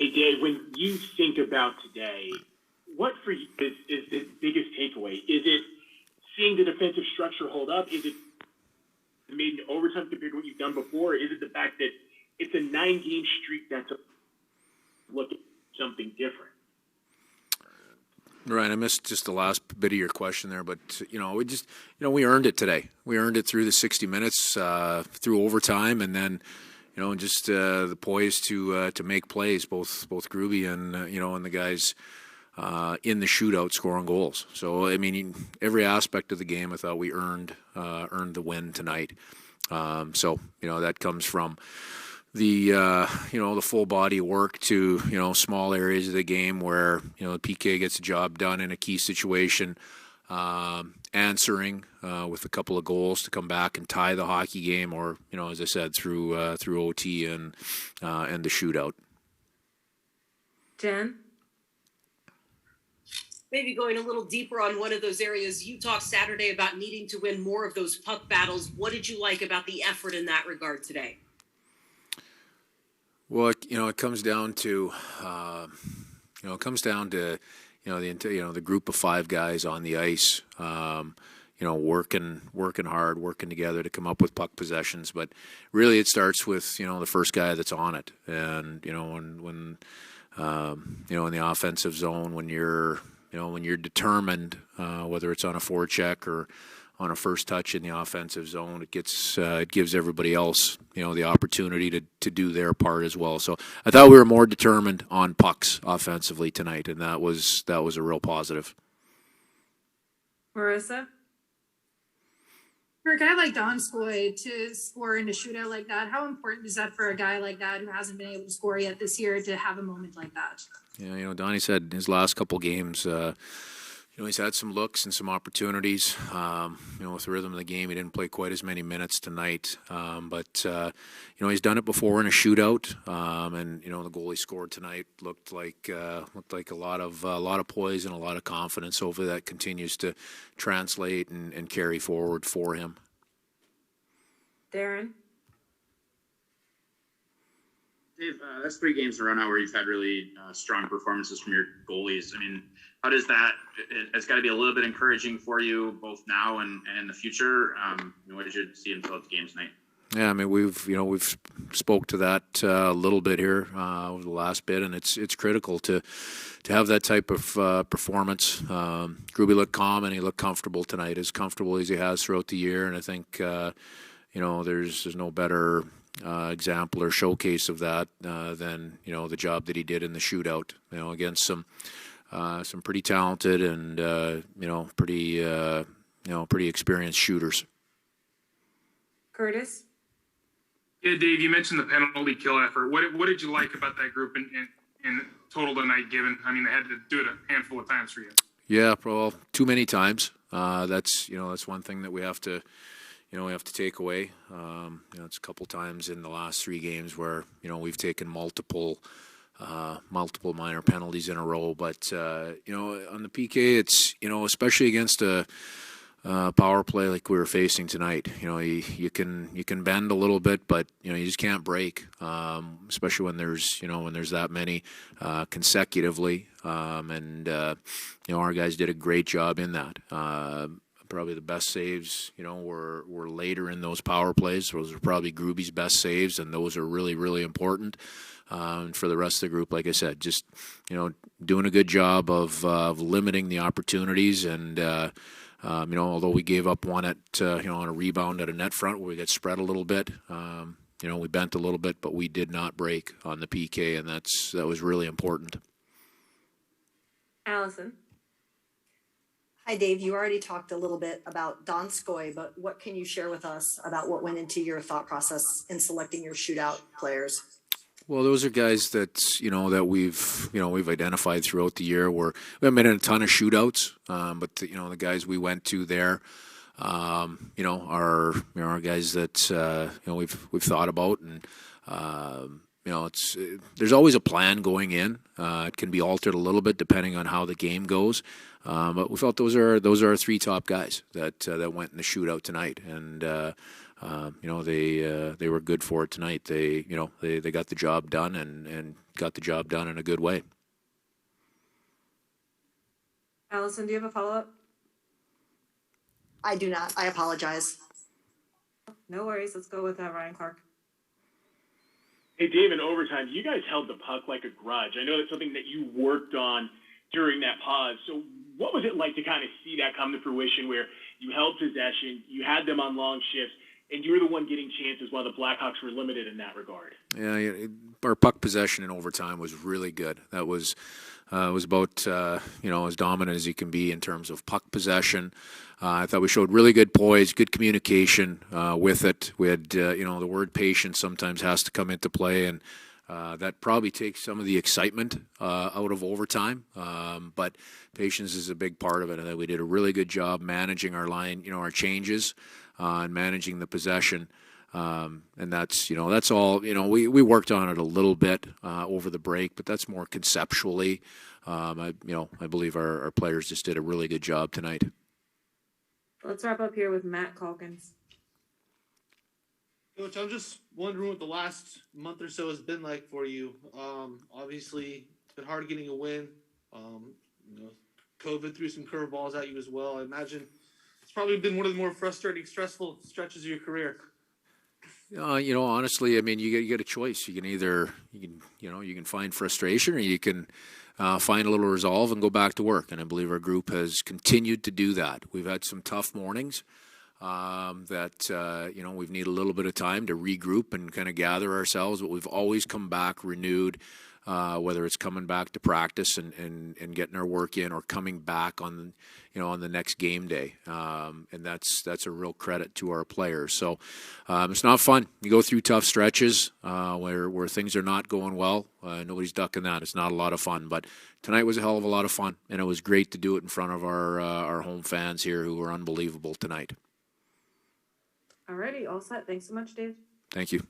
Hey, Dave, when you think about today, what for you is the biggest takeaway? Is it seeing the defensive structure hold up? Is it made in overtime compared to what you've done before? Or is it the fact that it's a 9-game streak that's looking at something different? Right, I missed just the last bit of your question there, but we earned it today. We earned it through the 60 minutes, through overtime, and then just the poise to make plays, both Groovy and and the guys in the shootout scoring goals. So I mean, every aspect of the game, I thought we earned the win tonight. So that comes from the the full body work to small areas of the game where the PK gets the job done in a key situation, answering with a couple of goals to come back and tie the hockey game, or as I said, through OT and the shootout. Jen? Maybe going a little deeper on one of those areas, you talked Saturday about needing to win more of those puck battles. What did you like about the effort in that regard today? Well, it comes down to the group of 5 guys on the ice, working hard, working together to come up with puck possessions. But really, it starts with the first guy that's on it, and when in the offensive zone, when you're determined, whether it's on a forecheck or on a first touch in the offensive zone, it gives everybody else the opportunity to do their part as well. So I thought we were more determined on pucks offensively tonight, and that was a real positive. Marissa? For a guy like Donskoy to score in a shootout like that, how important is that for a guy like that who hasn't been able to score yet this year to have a moment like that? Yeah, Donnie said in his last couple games, he's had some looks and some opportunities. With the rhythm of the game, he didn't play quite as many minutes tonight. But he's done it before in a shootout. And the goal he scored tonight looked like a lot of poise and a lot of confidence. Hopefully that continues to translate and carry forward for him. Darren? Dave, that's 3 games in a row now where you've had really strong performances from your goalies. I mean, how does that? It's got to be a little bit encouraging for you both now and in the future. What did you see in throughout the games tonight? Yeah, I mean we've spoke to that a little bit here over the last bit, and it's critical to have that type of performance. Gruby looked calm and he looked comfortable tonight, as comfortable as he has throughout the year, and I think there's no better example or showcase of that than the job that he did in the shootout. Against some pretty talented and pretty experienced shooters. Curtis? Yeah, Dave, you mentioned the penalty kill effort. What did you like about that group in total tonight, given, I mean, they had to do it a handful of times for you? Yeah, well, too many times. That's one thing that we have to take away. It's a couple times in the last 3 games where we've taken multiple minor penalties in a row. But on the PK, it's especially against a power play like we were facing tonight. You can bend a little bit, but you just can't break. Especially when there's that many consecutively. And our guys did a great job in that. Probably the best saves, were later in those power plays. Those are probably Gruby's best saves, and those are really, really important. And for the rest of the group, like I said, just doing a good job of limiting the opportunities. And although we gave up one at on a rebound at a net front where we got spread a little bit, we bent a little bit, but we did not break on the PK, and that was really important. Allison? Hi, Dave. You already talked a little bit about Donskoy, but what can you share with us about what went into your thought process in selecting your shootout players? Well, those are guys that that we've identified throughout the year. We haven't been in a ton of shootouts, but the guys we went to there, are guys that we've thought about, and there's always a plan going in. It can be altered a little bit depending on how the game goes. But we felt those are our 3 top guys that went in the shootout tonight, and they were good for it tonight. They got the job done and got the job done in a good way. Allison, do you have a follow-up? I do not. I apologize. No worries. Let's go with Ryan Clark. Hey, Dave, in overtime, you guys held the puck like a grudge. I know that's something that you worked on during that pause. So what was it like to kind of see that come to fruition where you held possession, you had them on long shifts, and you were the one getting chances while the Blackhawks were limited in that regard? Yeah, our puck possession in overtime was really good. That was about as dominant as you can be in terms of puck possession. I thought we showed really good poise, good communication with it. We had the word patience sometimes has to come into play, and that probably takes some of the excitement out of overtime. But patience is a big part of it, and that we did a really good job managing our line, our changes, and managing the possession. And that's all. We worked on it a little bit over the break, but that's more conceptually. I believe our players just did a really good job tonight. Let's wrap up here with Matt Calkins. Coach, I'm just wondering what the last month or so has been like for you. Obviously, it's been hard getting a win. COVID threw some curveballs at you as well. I imagine it's probably been one of the more frustrating, stressful stretches of your career. Honestly, I mean, you get a choice. You can either you can find frustration, or you can find a little resolve and go back to work. And I believe our group has continued to do that. We've had some tough mornings that we've needed a little bit of time to regroup and kind of gather ourselves. But we've always come back renewed. Whether it's coming back to practice and getting our work in, or coming back on the next game day, and that's a real credit to our players. So it's not fun. You go through tough stretches where things are not going well. Nobody's ducking that. It's not a lot of fun. But tonight was a hell of a lot of fun, and it was great to do it in front of our home fans here, who were unbelievable tonight. Alrighty, all set. Thanks so much, Dave. Thank you.